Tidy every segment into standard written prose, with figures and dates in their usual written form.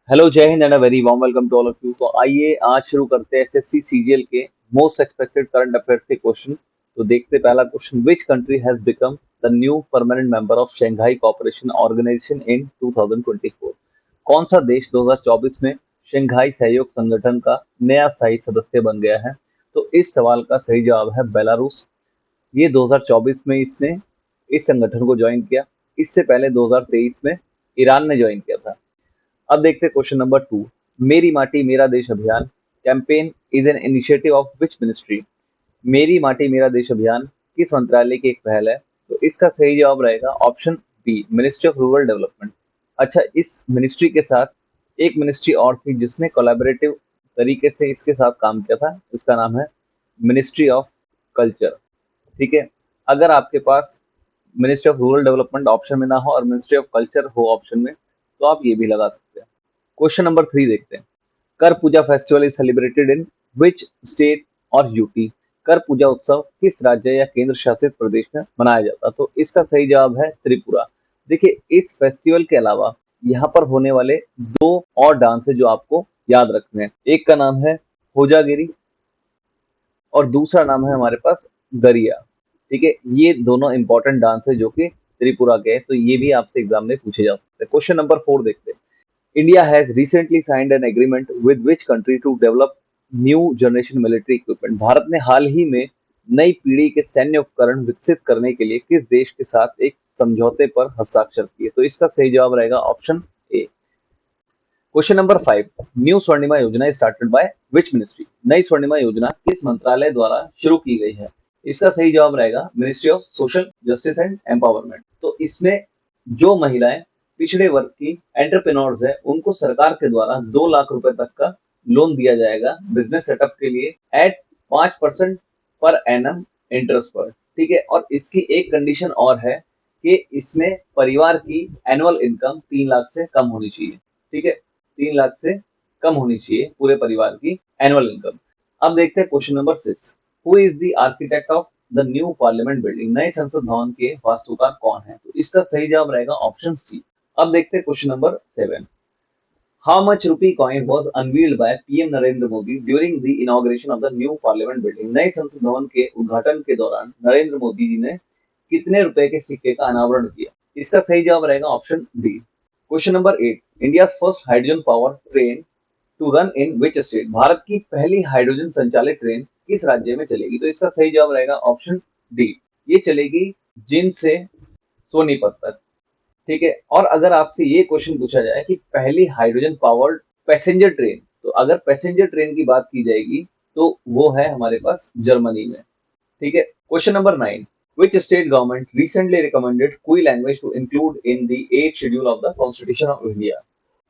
Hello जय हिंद and a very warm welcome to all of you. तो आइए आज शुरू करते हैं एसएससी सीजीएल के मोस्ट एक्सपेक्टेड करंट अफेयर्स के क्वेश्चन। तो देखते पहला question, which country has become the new permanent member of Shanghai cooperation organisation in 2024। कौन सा देश 2024 में शंघाई सहयोग संगठन का नया स्थायी सदस्य बन गया है? तो इस सवाल का सही जवाब है बेलारूस। ये 2024 में इसने इस संगठन को ज्वाइन किया। इससे पहले 2023 में ईरान ने ज्वाइन किया था। अब देखते हैं क्वेश्चन नंबर 2, मेरी माटी मेरा देश अभियान campaign is an initiative of which ministry. मेरी माटी मेरा देश अभियान किस मंत्रालय की एक पहल है? तो इसका सही जवाब रहेगा option B, ministry of rural development. अच्छा, इस मिनिस्ट्री के साथ एक मिनिस्ट्री और थी जिसने कोलैबोरेटिव तरीके से इसके साथ काम किया था, इसका नाम है मिनिस्ट्री ऑफ कल्चर। ठीक है, अगर आपके पास ministry of rural development option में ना हो और मिनिस्ट्री ऑफ कल्चर हो ऑप्शन में, तो आप ये भी लगा सकते हैं। क्वेश्चन नंबर 3 देखते हैं, Ker Puja festival is celebrated in which state और यूटी। कर पूजा उत्सव किस राज्य या केंद्र शासित प्रदेश में मनाया जाता? तो इसका सही जवाब है त्रिपुरा। देखिए, इस फेस्टिवल के अलावा यहाँ पर होने वाले दो और डांस है जो आपको याद रखने हैं। एक का नाम है होजागिरी और दूसरा नाम है हमारे पास गरिया। ठीक है, ये दोनों इंपॉर्टेंट डांस है जो कि त्रिपुरा के हैं, तो ये भी आपसे एग्जाम में पूछे जा सकते हैं। क्वेश्चन नंबर 4 देखते हैं, India has recently signed an agreement with which country to develop new generation military equipment। Bharat ने हाल ही में नई पीढ़ी के सैन्य उपकरण विकसित करने के लिए किस देश के साथ एक समझौते पर हस्ताक्षर किए? तो इसका सही जवाब रहेगा option A. Question number 5, new Swarnima योजना स्टार्टेड बाय विच मिनिस्ट्री। नई स्वर्णिमा योजना किस मंत्रालय द्वारा शुरू की गई है? इसका सही जवाब रहेगा ministry of social justice and empowerment. तो इसमें जो महिलाएं पिछड़े वर्ग की एंटरप्रेन्योर्स है उनको सरकार के द्वारा 2 लाख रुपए तक का लोन दिया जाएगा बिजनेस सेटअप के लिए एट 5% पर एनम इंटरेस्ट पर। ठीक है, और इसकी एक कंडीशन और है कि इसमें परिवार की एनुअल इनकम 3 लाख से कम होनी चाहिए। ठीक है, 3 लाख से कम होनी चाहिए पूरे परिवार की एनुअल इनकम। अब देखते हैं question number 6, who is the architect of the new parliament building. नए संसद भवन के वास्तुकार कौन है? तो इसका सही जवाब रहेगा ऑप्शन सी। अब देखते हैं question number 7, how much rupee coin was unveiled by PM Narendra Modi during the inauguration of the new parliament building. नए संसद भवन के उद्घाटन के दौरान नरेंद्र मोदी जी ने कितने रुपए के सिक्के का अनावरण किया? इसका सही जवाब रहेगा option D. Question number 8, India first hydrogen power train to run in which state. Bharat की पहली हाइड्रोजन संचालित ट्रेन किस राज्य में चलेगी? तो इसका सही जवाब रहेगा ऑप्शन डी, ये चलेगी जिंद से सोनीपत तक। ठीक है, और अगर आपसे ये क्वेश्चन पूछा जाए कि पहली हाइड्रोजन पावर्ड पैसेंजर ट्रेन, तो अगर पैसेंजर ट्रेन की बात की जाएगी तो वो है हमारे पास जर्मनी में। ठीक है, question number 9, which state government recently recommended Kui language to include in the 8th schedule of the constitution of India.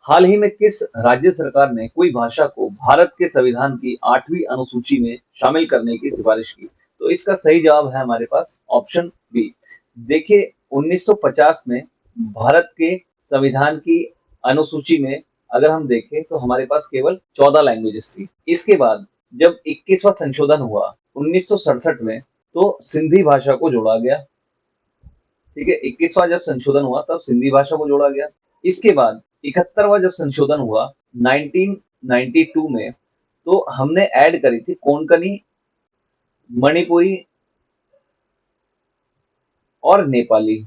हाल ही में किस राज्य सरकार ने कोई भाषा को भारत के संविधान की 8वीं अनुसूची में शामिल करने की सिफारिश की? तो इसका सही जवाब है हमारे पास ऑप्शन बी। देखिए, 1950 में भारत के संविधान की अनुसूची में अगर हम देखें तो हमारे पास केवल 14 लैंग्वेजेस थी। इसके बाद जब 21वां संशोधन हुआ 1967 में, तो सिंधी भाषा को जोड़ा गया। ठीक है, 21वां जब संशोधन हुआ तब सिंधी भाषा को जोड़ा गया। इसके बाद 71वां जब संशोधन हुआ 1992 में, तो हमने ऐड करी थी कोंकणी, मणिपुरी और नेपाली।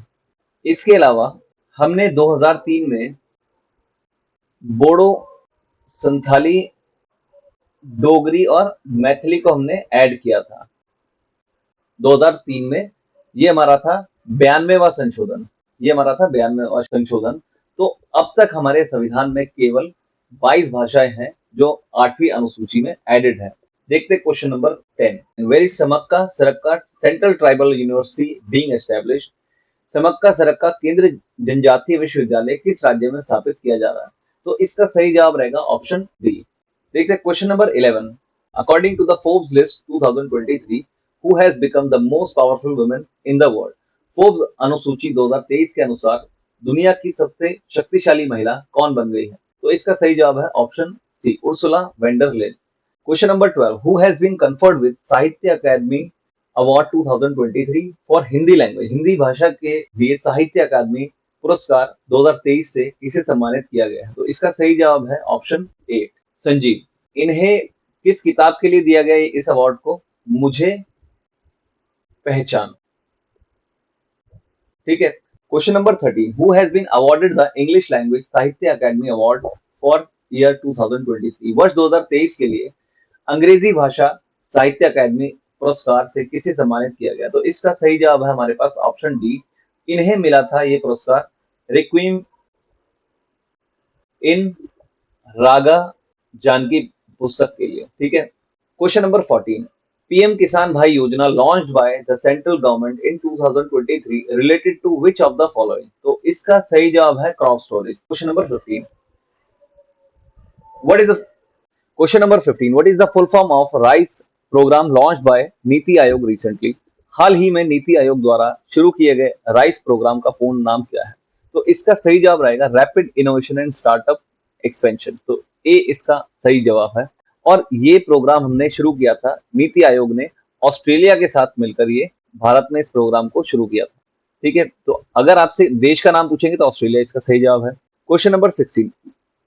इसके अलावा हमने 2003 में बोडो, संथाली, डोगरी और मैथिली को हमने ऐड किया था 2003 में। ये हमारा था 92वां संशोधन, ये हमारा था 92वां संशोधन। तो अब तक हमारे संविधान में केवल 22 भाषाएं हैं जो 8वीं अनुसूची में एडेड है। देखते question number 10, where is Sammakka Sarakka central tribal university being established. Sammakka Sarakka केंद्र जनजातीय विश्वविद्यालय किस राज्य में स्थापित किया जा रहा है? तो इसका सही जवाब रहेगा ऑप्शन डी। देखते हैं question number 11, according to the Forbes list 2023, who has become the most powerful women in the world. Forbes अनुसूची 2023 के अनुसार दुनिया की सबसे शक्तिशाली महिला कौन बन गई है? तो इसका सही जवाब है option C, Ursula von der Leyen. Question number 12, who has been conferred with Sahitya Akademi award 2023 for Hindi language. Hindi भाषा के लिए साहित्य अकादमी पुरस्कार 2023 से किसे सम्मानित किया गया है? तो इसका सही जवाब है ऑप्शन ए, संजीव। इन्हें किस किताब के लिए दिया गया है इस अवार्ड को? मुझे पहचान। ठीक है। Question number 13, who has been awarded the English language Sahitya Akademi award for year 2023? वर्ष 2023 के लिए अंग्रेजी भाषा साहित्य अकादमी पुरस्कार से किसे सम्मानित किया गया? तो इसका सही जवाब है हमारे पास ऑप्शन डी। इन्हें मिला था ये पुरस्कार रिक्विम इन रागा जानकी पुस्तक के लिए। ठीक है। Question number 14, PM Kisan Bhai Yojana launched by the central government in 2023 related to which of the following? तो इसका सही जवाब है crop storage. Question number 15, what is the question number 15, what is the full form of RAISE program launched by NITI Aayog recently? हाल ही में नीति आयोग द्वारा शुरू किए गए राइस प्रोग्राम का पूर्ण नाम क्या है? तो इसका सही जवाब रहेगा rapid innovation and startup expansion. तो ए इसका सही जवाब है। और ये प्रोग्राम हमने शुरू किया था, नीति आयोग ने ऑस्ट्रेलिया के साथ मिलकर ये भारत में इस प्रोग्राम को शुरू किया था। ठीक है। तो अगर आपसे देश का नाम पूछेंगे तो ऑस्ट्रेलिया इसका सही जवाब है। Question number 16,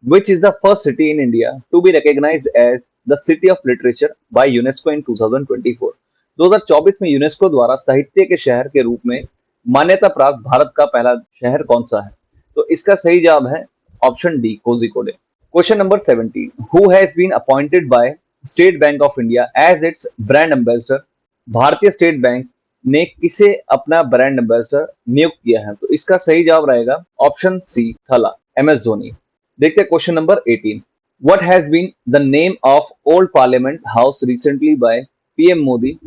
which is the first city in India to be recognized as the city of literature by UNESCO in 2024? 2024 में यूनेस्को द्वारा साहित्य के शहर के रूप में मान्यता प्राप्त भारत का पहला शहर कौन सा है? तो इसका सही जवाब है option D, Kozhikode. Question number 17, who has been appointed by State Bank of India as its brand ambassador? भारतीय स्टेट बैंक ने किसे अपना ब्रांड एम्बेसडर नियुक्त किया है? तो इसका सही जवाब रहेगा ऑप्शन सी, थला, MS धोनी। देखते हैं question number 18, what has been the name of old parliament house recently by PM Modi?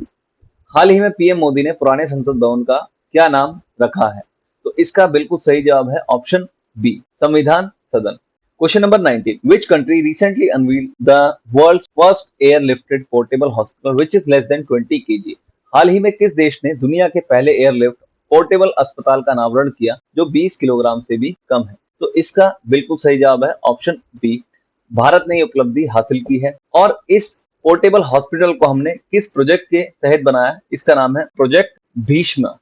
हाल ही में पीएम मोदी ने पुराने संसद भवन का क्या नाम रखा है? तो इसका बिल्कुल सही जवाब है ऑप्शन बी, संविधान सदन। Question number 19, which country recently unveiled the world's first airlifted portable hospital which is less than 20 kg? हाल ही में किस देश ने दुनिया के पहले एयरलिफ्ट पोर्टेबल अस्पताल का अनावरण किया जो 20 किलोग्राम से भी कम है? तो इसका बिल्कुल सही जवाब है ऑप्शन बी, भारत ने ये उपलब्धि हासिल की है। और इस पोर्टेबल हॉस्पिटल को हमने किस प्रोजेक्ट के तहत बनाया? इसका नाम है प्रोजेक्ट भीष्म।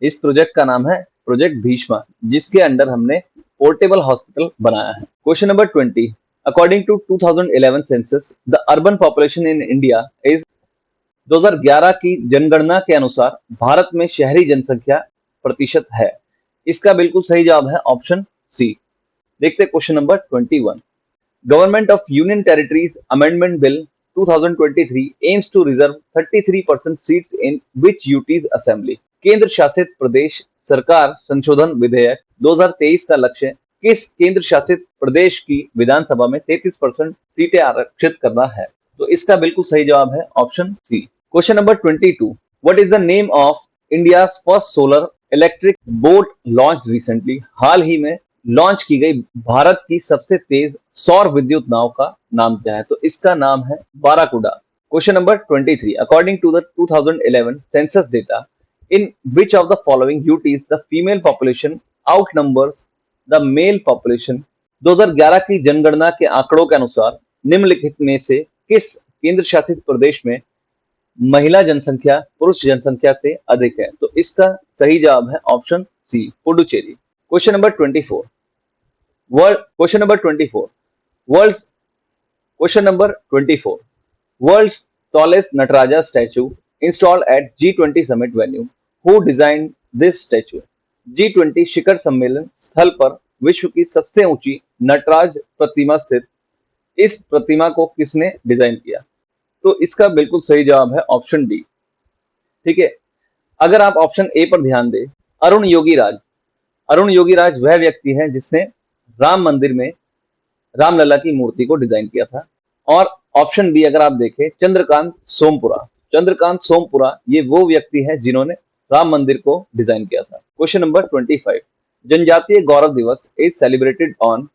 इस प्रोजेक्ट का नाम है प्रोजेक्ट भीष्म, जिसके अंडर हमने पोर्टेबल हॉस्पिटल बनाया है। Question number 20, according to 2011 census the urban population in India is 2011 की जनगणना के अनुसार भारत में शहरी जनसंख्या प्रतिशत है? इसका बिल्कुल सही जवाब है ऑप्शन सी। देखते question number 21, government of union territories amendment bill 2023 aims to reserve 33% seats in which UTs assembly? केंद्र शासित प्रदेश सरकार संशोधन विधेयक 2023 का लक्ष्य किस केंद्र शासित प्रदेश की विधानसभा में 33% सीटें आरक्षित करना है? तो इसका बिल्कुल सही जवाब है option C. Question number 22, what is the name of India first solar electric boat launch recently? हाल ही में लॉन्च की गई भारत की सबसे तेज सौर विद्युत नाव का नाम क्या है? तो इसका नाम है barracuda. Question number 23, according to the 2011 census data in which of the following UTs the female population outnumbers the male population? 2011 की जनगणना के आंकड़ों के अनुसार निम्नलिखित में से किस केंद्र शासित प्रदेश में महिला जनसंख्या पुरुष जनसंख्या से अधिक है? तो इसका सही जवाब है option C, Puducherry. Question number 24, world's tallest Nataraja statue installed at G20 summit venue. Who designed this statue? G20 शिखर सम्मेलन स्थल पर विश्व की सबसे ऊंची नटराज प्रतिमा स्थित इस प्रतिमा को किसने डिजाइन किया? तो इसका बिल्कुल सही जवाब है ऑप्शन डी। ठीक है। अगर आप ऑप्शन ए पर ध्यान दें, अरुण योगीराज वह व्यक्ति है जिसने राम मंदिर में रामलला की मूर्ति को डिजाइन किया था। और ऑप्शन बी अगर आप देखें, चंद्रकांत सोमपुरा ये वो व्यक्ति है जिन्होंने राम मंदिर को डिजाइन किया था। क्वेश्चन नंबर 25, जनजातीय गौरव दिवस इज सेलिब्रेटेड ऑन?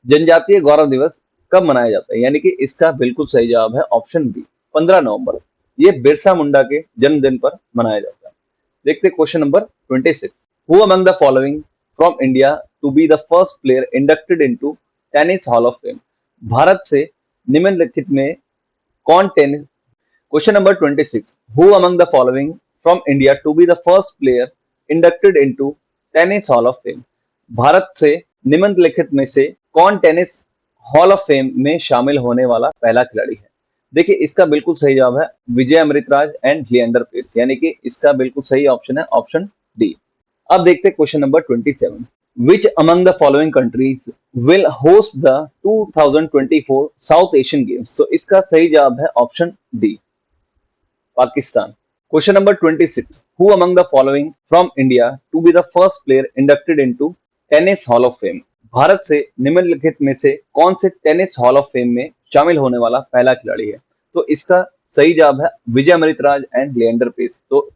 जनजातीय गौरव दिवस कब मनाया जाता है? यानी कि इसका बिल्कुल सही जवाब है ऑप्शन बी, 15 नवंबर। ये बिरसा मुंडा के जन्मदिन पर मनाया जाता है। देखते question number 26, who among the following from India to be the first player inducted into tennis hall of fame? Bharat से निम्नलिखित में कौन tennis Question number 26. Who among the following from India to be the first player inducted into tennis hall of fame? Bharat से निम्नलिखित में से कौन tennis hall of fame में शामिल होने वाला पहला खिलाड़ी है? देखिए इसका बिल्कुल सही जवाब है विजय अमृतराज एंड लिएंडर पेस, यानी कि इसका बिल्कुल सही ऑप्शन है ऑप्शन डी। अब देखते हैं question number 27। Which among the following countries will host the 2024 south Asian games? तो इसका सही जवाब है option D, Pakistan. Question number 26. Who among the following from India to be the first player inducted into Tennis Hall of Fame? Bharat से निम्नलिखित में से कौन से टेनिस हॉल ऑफ फेम में शामिल होने वाला पहला खिलाड़ी है? तो इसका सही जवाब है विजय अमृतराज एंड लिएंडर पेस। तो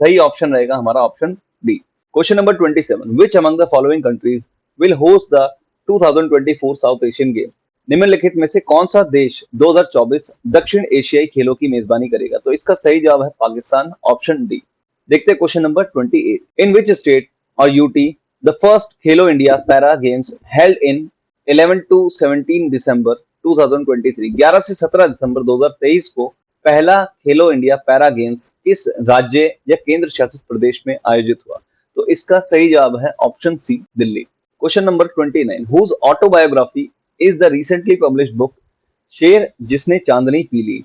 सही ऑप्शन रहेगा हमारा option D. Question number 27. Which among the following countries will host the 2024 South Asian Games? निम्नलिखित में से कौन सा देश 2024 दक्षिण एशियाई खेलों की मेजबानी करेगा? तो इसका सही जवाब है पाकिस्तान, ऑप्शन डी। देखते हैं क्वेश्चन नंबर 28। इन विच स्टेट और UT the first Khelo India para games held in 11 to 17 दिसंबर 2023? 11 से 17 दिसंबर 2023 को पहला खेलो इंडिया पैरा गेम्स किस राज्य या केंद्र शासित प्रदेश में आयोजित हुआ? तो इसका सही जवाब है option C, Delhi. Question number 29। Whose autobiography is the recently published book शेर जिसने चांदनी पी ली?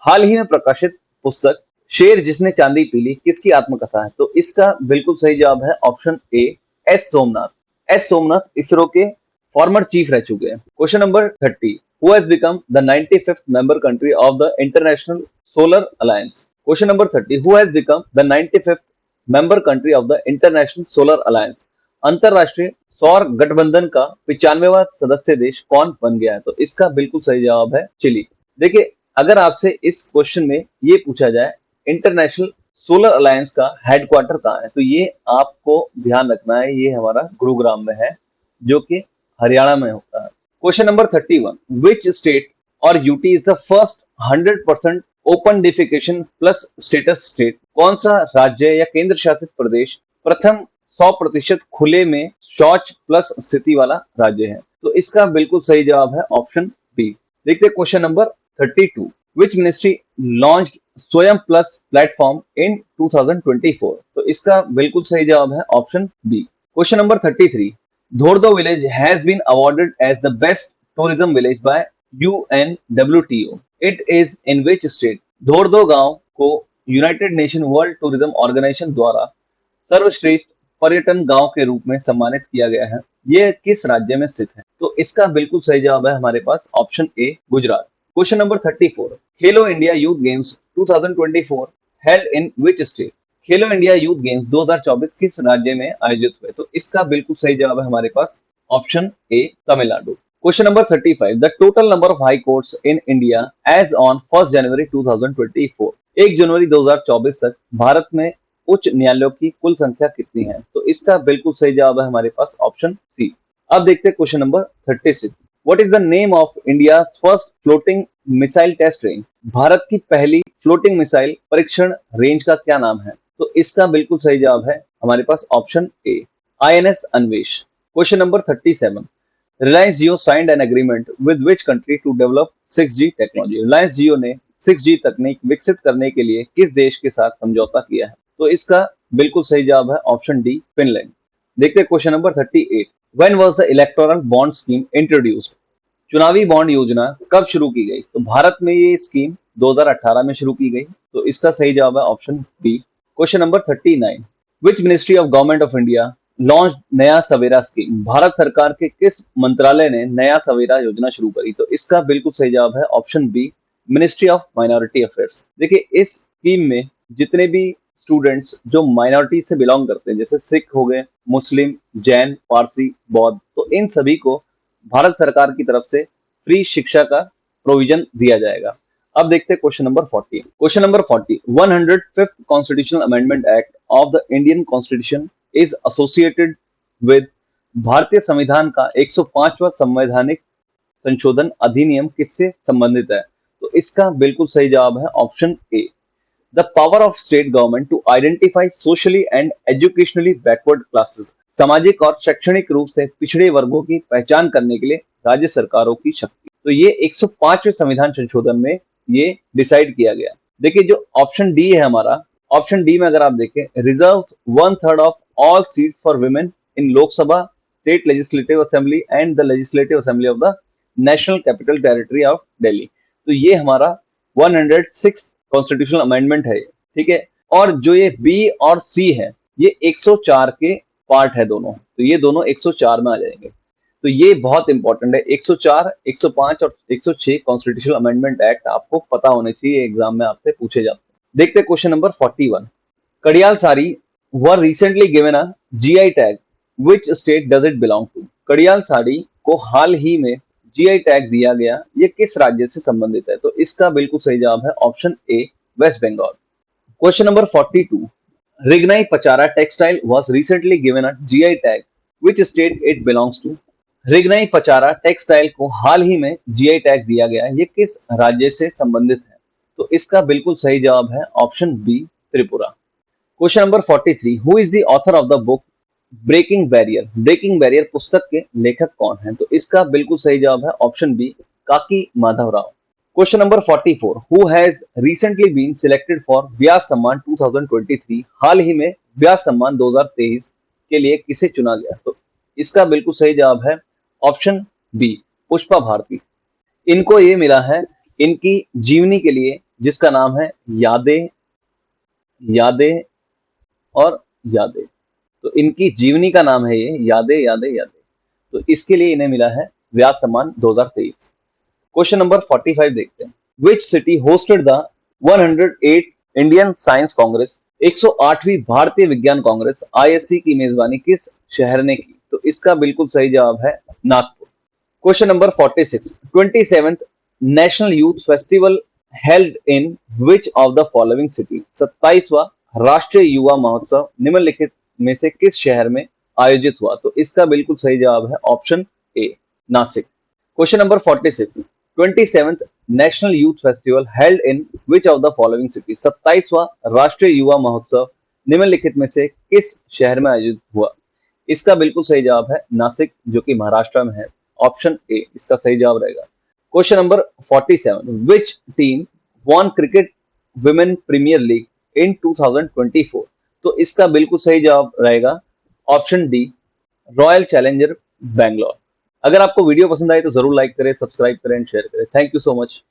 हाल ही में प्रकाशित पुस्तक शेर जिसने चांदी पी ली किसकी आत्मकथा है? तो इसका बिल्कुल सही जवाब है ऑप्शन ए, एस सोमनाथ। एस सोमनाथ इसरो के फॉर्मर चीफ रह चुके हैं। Question number 30। Who has become the 95th member country of the international solar alliance? Question number 30। Who has become the 95th member country of the international solar alliance? अंतरराष्ट्रीय सौर गठबंधन का 95वां सदस्य देश कौन बन गया है? तो इसका बिल्कुल सही जवाब है चिली। देखिए अगर आपसे इस क्वेश्चन में ये पूछा जाए इंटरनेशनल सोलर अलायंस का हेडक्वार्टर कहाँ है, तो ये आपको ध्यान रखना है, ये हमारा गुरुग्राम में है जो कि हरियाणा में होता है। Question number 31। विच स्टेट और UT is the first 100% open defecation plus status state? कौन सा राज्य या केंद्र शासित प्रदेश प्रथम 100% खुले में शौच प्लस स्थिति वाला राज्य है? तो इसका बिल्कुल सही जवाब है ऑप्शन बी। देखते हैं question number 32। Which ministry launched Swayam plus platform in 2024? तो इसका बिल्कुल सही जवाब है option B. Question number 33। Dhordo village has been awarded as the best tourism village by UNWTO. It is in which state? Dhordo गांव को united nation world tourism organisation द्वारा सर्वश्रेष्ठ पर्यटन गांव के रूप में सम्मानित किया गया है। ये किस राज्य में स्थित है? तो इसका बिल्कुल सही जवाब है हमारे पास option A, Gujarat. Question number 34। Khelo India youth games 2024 हेल्ड इन विच स्टेट? खेलो इंडिया यूथ गेम्स 2024 किस राज्य में आयोजित हुए? तो इसका बिल्कुल सही जवाब है हमारे पास option A, Tamil Nadu. Question number 35। The total number of high courts in India as on 1 जनवरी 2024? 1 जनवरी 2024 तक भारत में उच्च न्यायालयों की कुल संख्या कितनी है? तो इसका बिल्कुल सही जवाब है हमारे पास ऑप्शन सी। अब देखते हैं question number 36। What is the name of India first floating missile test range? भारत की पहली फ्लोटिंग मिसाइल परीक्षण रेंज का क्या नाम है? तो इसका बिल्कुल सही जवाब है हमारे पास option A, INS Anvesh. Question number 37। Reliance Jio signed an agreement with which country to develop 6G technology? Reliance Jio ने 6G तकनीक विकसित करने के लिए किस देश के साथ समझौता किया है? तो इसका बिल्कुल सही जवाब है ऑप्शन डी, फिनलैंड। देखते हैं question number 38। When was the electoral bond scheme introduced? चुनावी बॉन्ड योजना कब शुरू की गई? तो भारत में ये स्कीम 2018 में शुरू की गई। तो इसका सही जवाब है option B. Question number 39। Which ministry of government of India launch Naya Savera scheme? Bharat सरकार के किस मंत्रालय ने नया सवेरा योजना शुरू करी? तो इसका बिल्कुल सही जवाब है option B, ministry of minority affairs. देखिए इस स्कीम में जितने भी स्टूडेंट्स जो माइनॉरिटी से बिलोंग करते हैं, जैसे सिख हो गए, मुस्लिम, जैन, पारसी, बौद्ध, तो इन सभी को भारत सरकार की तरफ से फ्री शिक्षा का प्रोविजन दिया जाएगा। अब देखते हैं question number 40। Question number 40। 105th constitutional amendment act of the Indian constitution is associated with? भारतीय संविधान का 105वां संवैधानिक संशोधन अधिनियम किससे संबंधित है? तो इसका बिल्कुल सही जवाब है option A, the power of state government to identify socially and educationally backward classes? सामाजिक और शैक्षणिक रूप से पिछड़े वर्गों की पहचान करने के लिए राज्य सरकारों की शक्ति। तो ये 105वें संविधान संशोधन में ये डिसाइड किया गया। देखिए जो ऑप्शन डी है हमारा, ऑप्शन डी में अगर आप देखें, reserve 1/3 of all seat for women in Lok Sabha, state legislative assembly and the legislative assembly of the national capital territory of Delhi. तो ये हमारा 106 कॉन्स्टिट्यूशनल अमेंडमेंट है, ठीक है। और जो ये बी और सी है, ये 104 के पार्ट है दोनों, तो ये दोनों 104 में आ जाएंगे। तो ये बहुत इंपॉर्टेंट है, 104, 105 और 106 कॉन्स्टिट्यूशनल अमेंडमेंट एक्ट आपको पता होने चाहिए, एग्जाम में आपसे पूछे जाते हैं। देखते हैं question number 41। Kadiyal sari was recently given a GI tag, which state does it belong to? Kadiyal sari को हाल ही में जीआई टैग दिया गया, ये किस राज्य से संबंधित है? तो इसका बिल्कुल सही जवाब है option A, West Bengal. Question number 42। Rignai Pachara textile was recently given a GI tag. Which state it belongs to? Rignai Pachara textile को हाल ही में जीआई टैग दिया गया है, ये किस राज्य से संबंधित है? तो इसका बिल्कुल सही जवाब है option B, Tripura. Question number 43। Who is the author of the book breaking barrier? Breaking barrier पुस्तक के लेखक कौन है? तो इसका बिल्कुल सही जवाब है option B, Kaki Madhava Rao. Question number 44। Who has recently been selected for Vyas Samman 2023? हाल ही में व्यास सम्मान 2023 के लिए किसे चुना गया? तो इसका बिल्कुल सही जवाब है ऑप्शन बी, पुष्पा भारती। इनको ये मिला है इनकी जीवनी के लिए, जिसका नाम है यादें यादें और यादें। तो इनकी जीवनी का नाम है ये यादें यादें यादें, तो इसके लिए इन्हें मिला है व्यास सम्मान 2023। क्वेश्चन नंबर 45 देखते हैं। Which city hosted the 108 Indian science congress? 108वीं भारतीय विज्ञान कांग्रेस आईएससी की मेजबानी किस शहर ने की? तो इसका बिल्कुल सही जवाब है Nagpur. Question number 46। 27th national youth festival held in which of the following city? 27वां राष्ट्रीय युवा महोत्सव निम्नलिखित में से किस शहर में आयोजित हुआ? तो इसका बिल्कुल सही जवाब है option A, Nashik. Question number 46। 27th national youth festival held in which of the following city? 27वां राष्ट्रीय युवा महोत्सव निम्नलिखित में से किस शहर में आयोजित हुआ? इसका बिल्कुल सही जवाब है नासिक, जो कि महाराष्ट्र में है। ऑप्शन ए इसका सही जवाब रहेगा। Question number 47। Which team won cricket women premier league in 2024? तो इसका बिल्कुल सही जवाब रहेगा option D, Royal Challenger Bangalore. अगर आपको वीडियो पसंद आए तो जरूर लाइक करें, सब्सक्राइब करें, शेयर करें। Thank you so much.